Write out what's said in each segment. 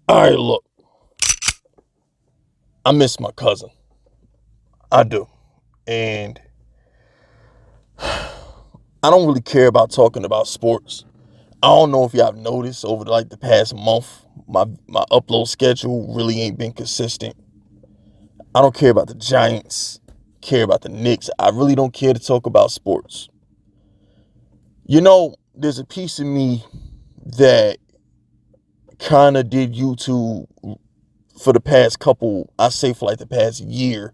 All right, look, I miss my cousin. I do. And I don't really care about talking about sports. I don't know if y'all have noticed over the past month, my upload schedule really ain't been consistent. I don't care about the Giants, care about the Knicks. I really don't care to talk about sports. You know, there's a piece of me that kind of did YouTube for the past couple, I say for like the past year,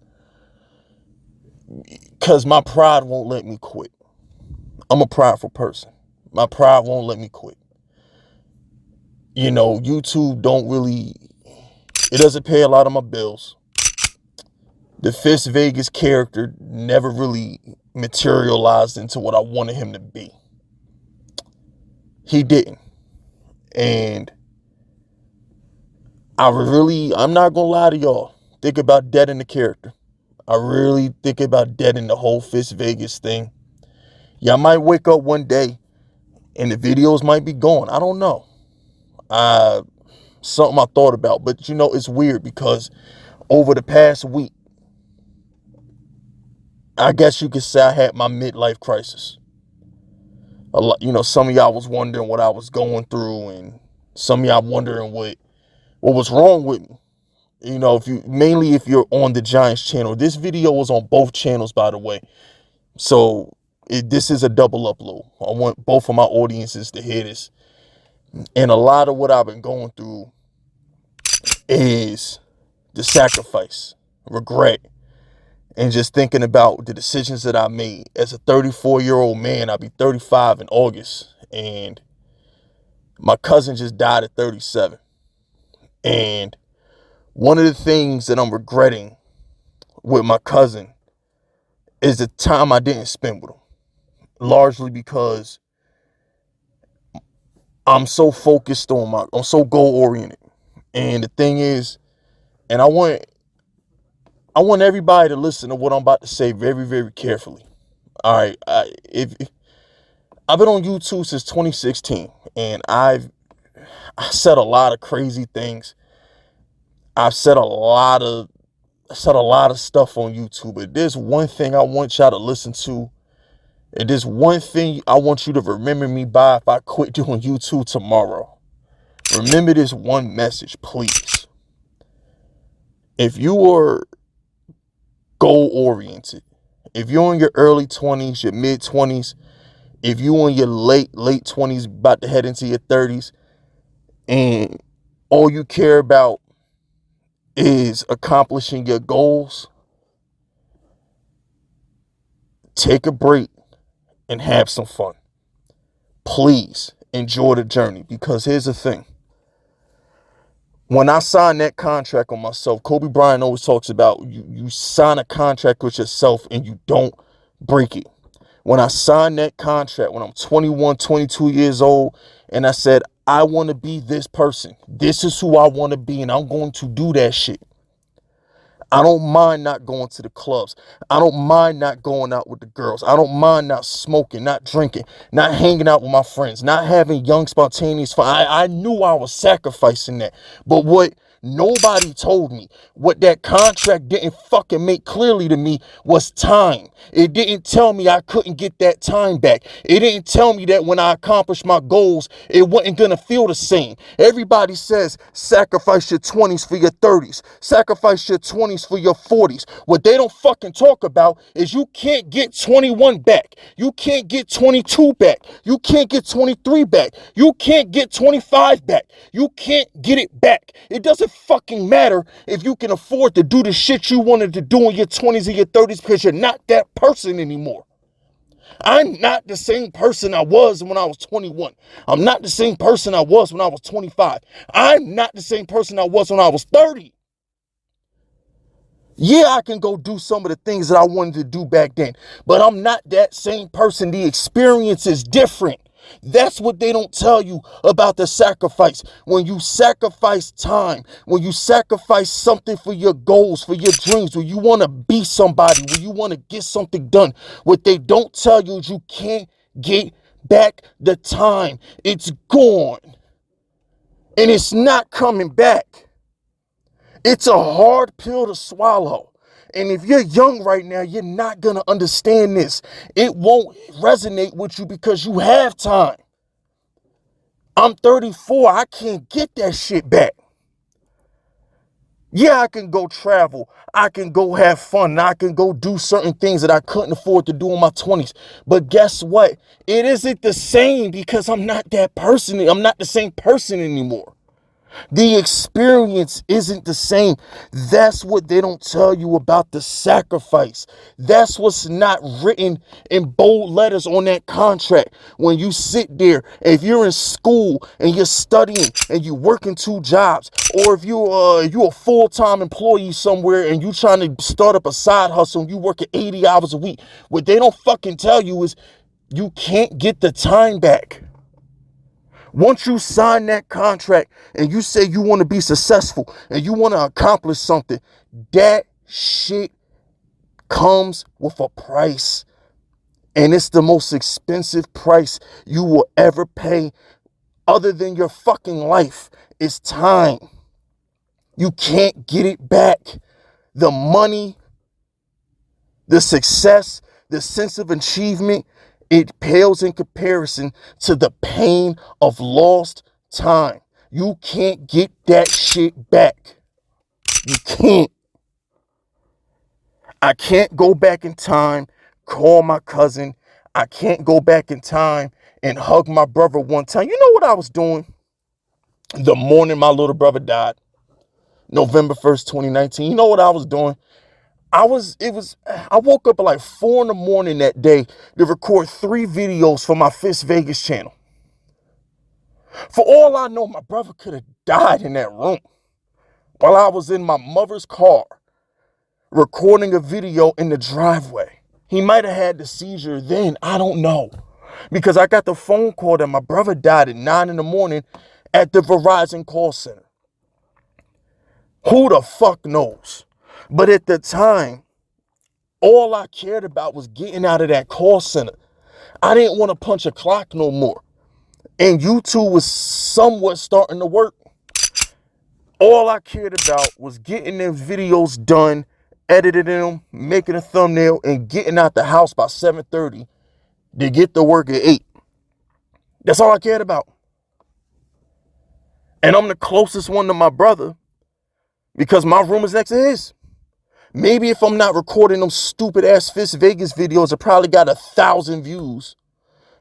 because my pride won't let me quit. I'm a prideful person. My pride won't let me quit. You know, YouTube it doesn't pay a lot of my bills. The Fist Vegas character never really materialized into what I wanted him to be. He didn't. And I'm not gonna lie to y'all. Think about deading the character. I really think about deading the whole Fist Vegas thing. Y'all might wake up one day and the videos might be gone. I don't know. Something I thought about. But you know, it's weird because over the past week, I guess you could say I had my midlife crisis. A lot, some of y'all was wondering what I was going through, and some of y'all wondering what was wrong with me. You know, if you're on the Giants channel, this video was on both channels, by the way. So this is a double upload. I want both of my audiences to hear this. And a lot of what I've been going through is the sacrifice, regret, and just thinking about the decisions that I made. As a 34-year-old man, I'll be 35 in August, and my cousin just died at 37. And one of the things that I'm regretting with my cousin is the time I didn't spend with him, largely because I'm so focused I'm so goal oriented. And the thing is, and I want everybody to listen to what I'm about to say very, very carefully. All right, if I've been on YouTube since 2016, and I said a lot of crazy things. I've said a lot of stuff on YouTube, but there's one thing I want y'all to listen to, and there's one thing I want you to remember me by if I quit doing YouTube tomorrow. Remember this one message, please. If you are goal oriented, if you're in your early 20s, your mid 20s, if you're in your late 20s, about to head into your 30s, and all you care about is accomplishing your goals, take a break and have some fun. Please enjoy the journey, because here's the thing. When I signed that contract on myself, Kobe Bryant always talks about you sign a contract with yourself and you don't break it. When I signed that contract when I'm 21, 22 years old, and I said, I want to be this person. This is who I want to be, and I'm going to do that shit. I don't mind not going to the clubs. I don't mind not going out with the girls. I don't mind not smoking, not drinking, not hanging out with my friends, not having young, spontaneous fun. I knew I was sacrificing that. But what nobody told me, what that contract didn't fucking make clearly to me, was time. It didn't tell me I couldn't get that time back. It didn't tell me that when I accomplished my goals, it wasn't gonna feel the same. Everybody says sacrifice your 20s for your 30s. Sacrifice your 20s for your 40s. What they don't fucking talk about is you can't get 21 back. You can't get 22 back. You can't get 23 back. You can't get 25 back. You can't get it back. It doesn't fucking matter if you can afford to do the shit you wanted to do in your 20s and your 30s, because you're not that person anymore. I'm not the same person I was when I was 21. I'm not the same person I was when I was 25. I'm not the same person I was when I was 30. Yeah, I can go do some of the things that I wanted to do back then, but I'm not that same person. The experience is different. That's what they don't tell you about the sacrifice. When you sacrifice time, when you sacrifice something for your goals, for your dreams, when you want to be somebody, when you want to get something done, what they don't tell you is you can't get back the time. It's gone. And it's not coming back. It's a hard pill to swallow. And if you're young right now, you're not going to understand this. It won't resonate with you because you have time. I'm 34. I can't get that shit back. Yeah, I can go travel. I can go have fun. I can go do certain things that I couldn't afford to do in my 20s. But guess what? It isn't the same because I'm not that person. I'm not the same person anymore. The experience isn't the same. That's what they don't tell you about the sacrifice. That's what's not written in bold letters on that contract. When you sit there, if you're in school and you're studying and you're working 2 jobs, or if you're a full-time employee somewhere and you trying to start up a side hustle and you work at 80 hours a week, what they don't fucking tell you is you can't get the time back. Once you sign that contract and you say you want to be successful and you want to accomplish something, that shit comes with a price. And it's the most expensive price you will ever pay other than your fucking life. It's time. You can't get it back. The money, the success, the sense of achievement, it pales in comparison to the pain of lost time. You can't get that shit back. You can't. I can't go back in time, call my cousin. I can't go back in time and hug my brother one time. You know what I was doing the morning my little brother died? November 1st, 2019. You know what I was doing? I woke up at like 4 in the morning that day to record 3 videos for my Fist Vegas channel. For all I know, my brother could have died in that room while I was in my mother's car recording a video in the driveway. He might have had the seizure then. I don't know. Because I got the phone call that my brother died at 9 in the morning at the Verizon call center. Who the fuck knows? But at the time, all I cared about was getting out of that call center. I didn't want to punch a clock no more. And YouTube was somewhat starting to work. All I cared about was getting them videos done, editing them, making a thumbnail, and getting out the house by 7:30 to get to work at 8. That's all I cared about. And I'm the closest one to my brother because my room is next to his. Maybe if I'm not recording them stupid ass Fist Vegas videos, it probably got 1,000 views.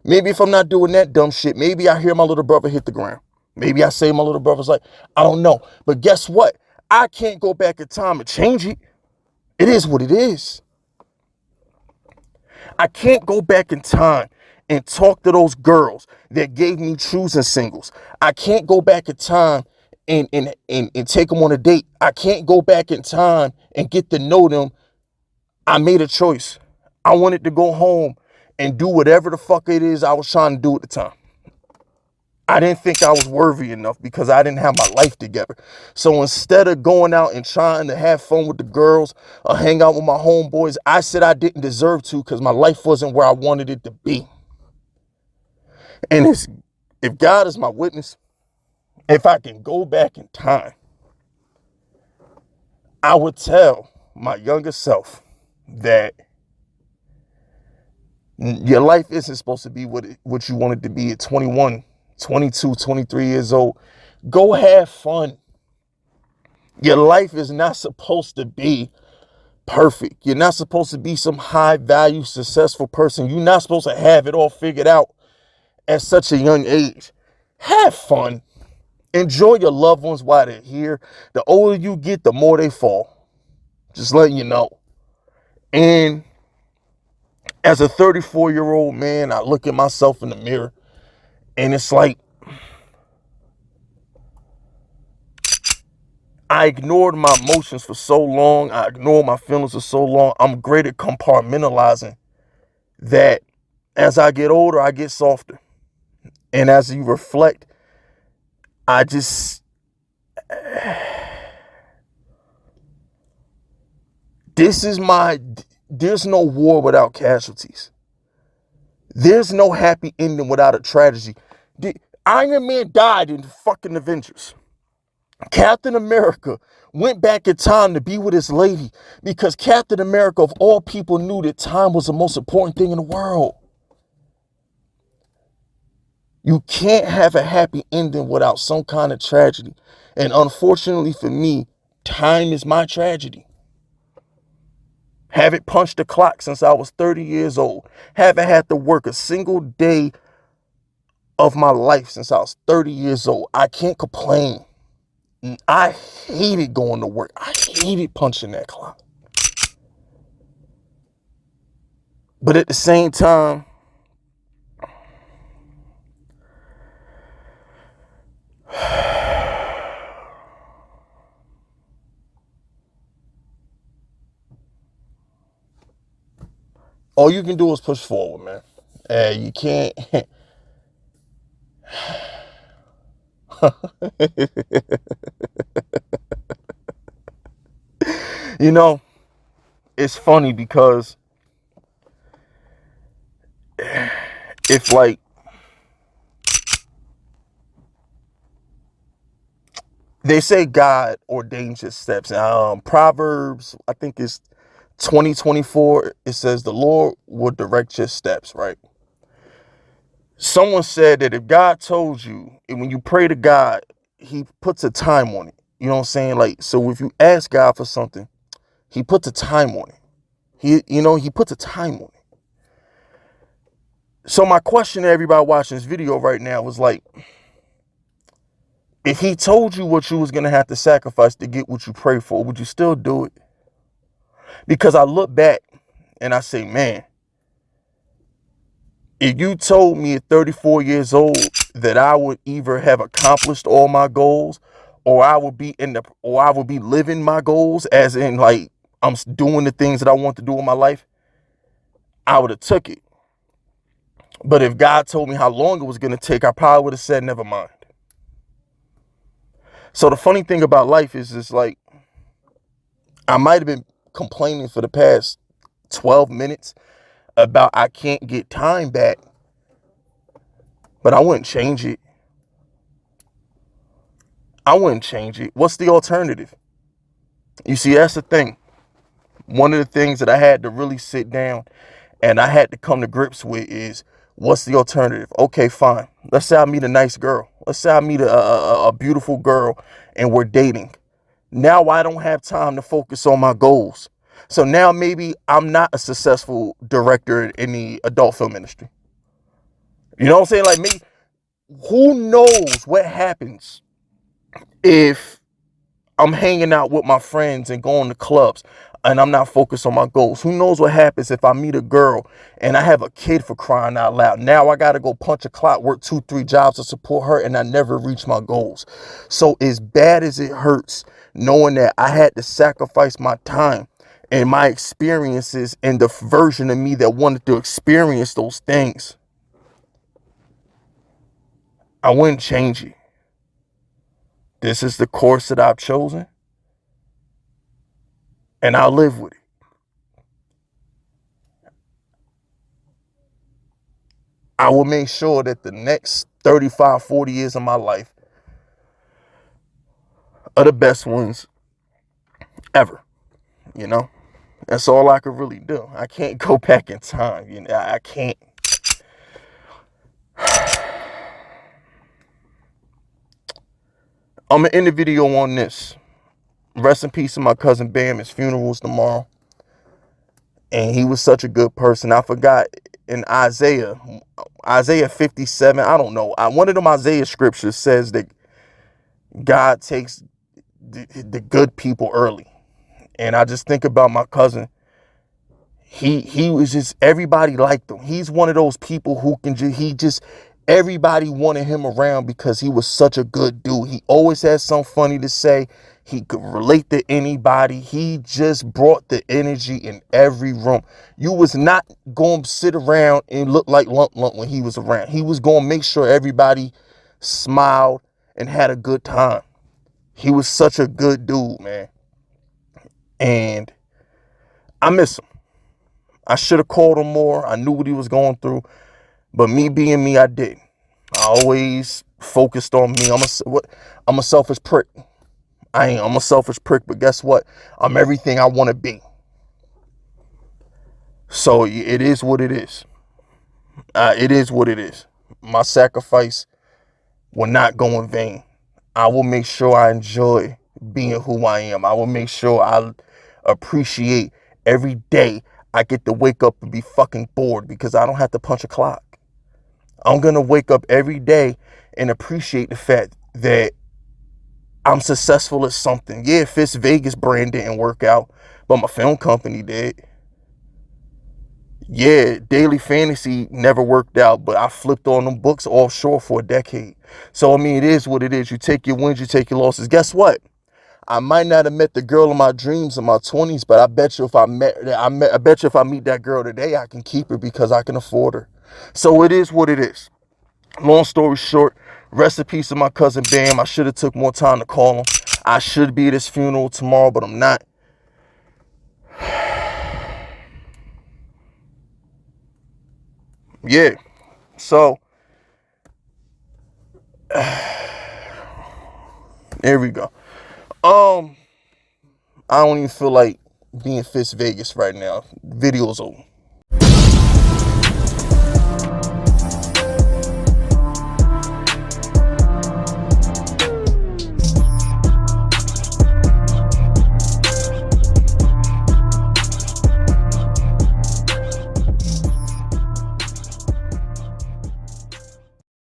Maybe if I'm not doing that dumb shit, maybe I hear my little brother hit the ground. Maybe I say my little brother's like, I don't know. But guess what? I can't go back in time and change it. It is what it is. I can't go back in time and talk to those girls that gave me choosing singles. I can't go back in time and take them on a date. I can't go back in time and get to know them. I made a choice. I wanted to go home and do whatever the fuck it is I was trying to do at the time. I didn't think I was worthy enough because I didn't have my life together. So instead of going out and trying to have fun with the girls or hang out with my homeboys, I said I didn't deserve to because my life wasn't where I wanted it to be. And if God is my witness, if I can go back in time, I would tell my younger self that your life isn't supposed to be what you want it to be at 21, 22, 23 years old. Go have fun. Your life is not supposed to be perfect. You're not supposed to be some high value, successful person. You're not supposed to have it all figured out at such a young age. Have fun. Enjoy your loved ones while they're here. The older you get, the more they fall. Just letting you know. And as a 34-year-old man, I look at myself in the mirror and it's like, I ignored my emotions for so long. I ignored my feelings for so long. I'm great at compartmentalizing that as I get older, I get softer. And as you reflect, there's no war without casualties. There's no happy ending without a tragedy. Iron Man died in the fucking Avengers. Captain America went back in time to be with his lady because Captain America, of all people, knew that time was the most important thing in the world. You can't have a happy ending without some kind of tragedy. And unfortunately for me, time is my tragedy. Haven't punched the clock since I was 30 years old. Haven't had to work a single day of my life since I was 30 years old. I can't complain. I hated going to work. I hated punching that clock. But at the same time, all you can do is push forward, man. You can't. You know, it's funny because if like they say God ordains your steps. Proverbs, I think it's 20:24. It says the Lord will direct your steps, right? Someone said that if God told you, and when you pray to God, he puts a time on it. You know what I'm saying? Like, so if you ask God for something, he puts a time on it. He puts a time on it. So my question to everybody watching this video right now was like, if he told you what you was going to have to sacrifice to get what you pray for, would you still do it? Because I look back and I say, man, if you told me at 34 years old that I would either have accomplished all my goals or I would be living my goals, as in like I'm doing the things that I want to do in my life, I would have took it. But if God told me how long it was going to take, I probably would have said, never mind. So the funny thing about life is, it's like, I might have been complaining for the past 12 minutes about I can't get time back, but I wouldn't change it. I wouldn't change it. What's the alternative? You see, that's the thing. One of the things that I had to really sit down and I had to come to grips with is, what's the alternative? Okay, fine. Let's say I meet a nice girl. Let's say I meet a beautiful girl and we're dating. Now I don't have time to focus on my goals. So now maybe I'm not a successful director in the adult film industry. You know what I'm saying? Like, me, who knows what happens if I'm hanging out with my friends and going to clubs and I'm not focused on my goals? Who knows what happens if I meet a girl and I have a kid, for crying out loud? Now I got to go punch a clock, work 2-3 jobs to support her, and I never reach my goals. So as bad as it hurts, knowing that I had to sacrifice my time and my experiences and the version of me that wanted to experience those things, I wouldn't change it. This is the course that I've chosen, and I'll live with it. I will make sure that the next 35, 40 years of my life are the best ones ever. You know, that's all I could really do. I can't go back in time. You know, I can't. I'm going to end the video on this. Rest in peace to my cousin Bam. His funeral's tomorrow. And he was such a good person. I forgot in Isaiah 57, I don't know. One of them Isaiah scriptures says that God takes the good people early. And I just think about my cousin. He was just, everybody liked him. He's one of those people who can everybody wanted him around because he was such a good dude. He always had something funny to say. He could relate to anybody. He just brought the energy in every room. You was not going to sit around and look like Lump when he was around. He was going to make sure everybody smiled and had a good time. He was such a good dude, man. And I miss him. I should have called him more. I knew what he was going through. But me being me, I didn't. I always focused on me. I'm a selfish prick. I'm a selfish prick, but guess what? I'm everything I want to be. So it is what it is. It is what it is. My sacrifice will not go in vain. I will make sure I enjoy being who I am. I will make sure I appreciate every day I get to wake up and be fucking bored because I don't have to punch a clock. I'm going to wake up every day and appreciate the fact that I'm successful at something. Yeah, Fitz Vegas brand didn't work out, but my film company did. Yeah, Daily Fantasy never worked out, but I flipped on them books offshore for a decade. So, I mean, it is what it is. You take your wins, you take your losses. Guess what? I might not have met the girl of my dreams in my 20s, but I bet you if I bet you if I meet that girl today, I can keep her because I can afford her. So it is what it is. Long story short, rest in peace to my cousin Bam. I should have took more time to call him. I should be at his funeral tomorrow, but I'm not. Yeah. So there we go. I don't even feel like being Fitz Vegas right now. Video's over.